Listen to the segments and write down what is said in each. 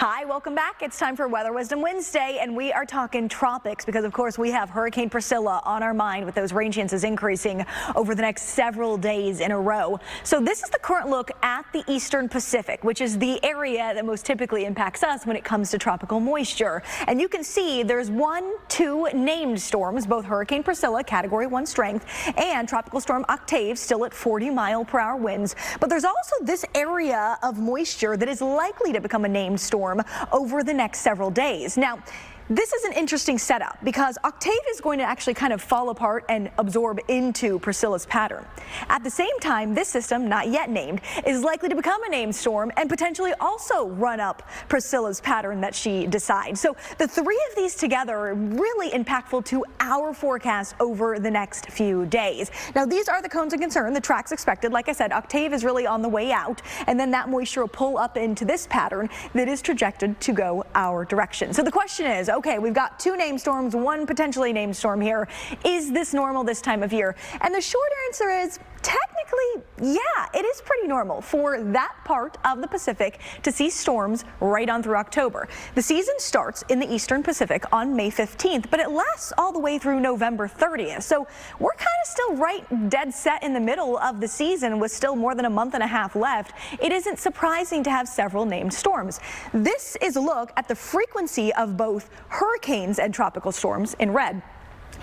Hi, welcome back. It's time for Weather Wisdom Wednesday, and we are talking tropics because, of course, we have Hurricane Priscilla on our mind with those rain chances increasing over the next several days in a row. So this is the current look at the eastern Pacific, which is the area that most typically impacts us when it comes to tropical moisture. And you can see there's two named storms, both Hurricane Priscilla, Category 1 strength, and Tropical Storm Octave, still at 40-mile-per-hour winds. But there's also this area of moisture that is likely to become a named storm over the next several days. Now, this is an interesting setup because Octave is going to actually kind of fall apart and absorb into Priscilla's pattern. At the same time, this system, not yet named, is likely to become a named storm and potentially also run up Priscilla's pattern that she decides. So the three of these together are really impactful to our forecast over the next few days. Now, these are the cones of concern, the tracks expected. Like I said, Octave is really on the way out, and then that moisture will pull up into this pattern that is projected to go our direction. So the question is, okay, we've got two named storms, one potentially named storm here. Is this normal this time of year? And the short answer is technically, yeah, it is pretty normal for that part of the Pacific to see storms right on through October. The season starts in the eastern Pacific on May 15th, but it lasts all the way through November 30th. So we're kind of still right dead set in the middle of the season with still more than a month and a half left. It isn't surprising to have several named storms. This is a look at the frequency of both hurricanes and tropical storms in red,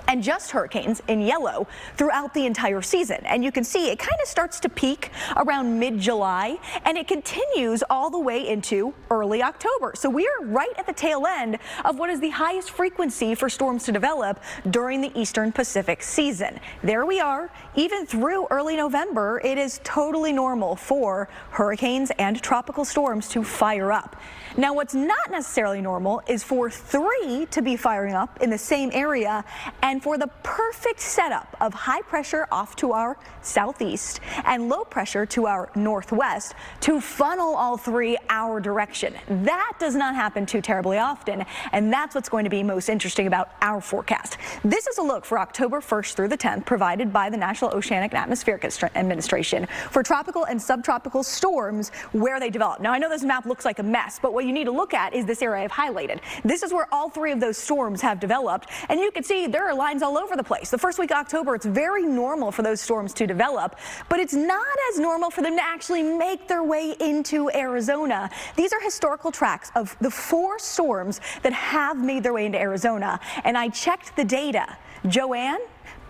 and just hurricanes in yellow throughout the entire season. And you can see it kind of starts to peak around mid-July, and it continues all the way into early October. So we are right at the tail end of what is the highest frequency for storms to develop during the eastern Pacific season. There we are. Even through early November, it is totally normal for hurricanes and tropical storms to fire up. Now, what's not necessarily normal is for three to be firing up in the same area and for the perfect setup of high pressure off to our southeast and low pressure to our northwest to funnel all three our direction. That does not happen too terribly often, and that's what's going to be most interesting about our forecast. This is a look for October 1st through the 10th provided by the National Oceanic and Atmospheric Administration for tropical and subtropical storms where they develop. Now, I know this map looks like a mess, but what you need to look at is this area I've highlighted. This is where all three of those storms have developed, and you can see there are lines all over the place. The first week of October, it's very normal for those storms to develop, but it's not as normal for them to actually make their way into Arizona. These are historical tracks of the four storms that have made their way into Arizona, and I checked the data. Joanne,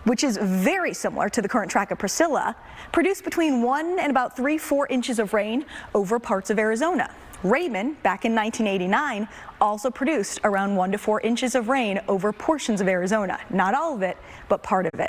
which is very similar to the current track of Priscilla, produced between 1 and about 3-4 inches of rain over parts of Arizona. Raymond, back in 1989, also produced around 1 to 4 inches of rain over portions of Arizona. Not all of it, but part of it.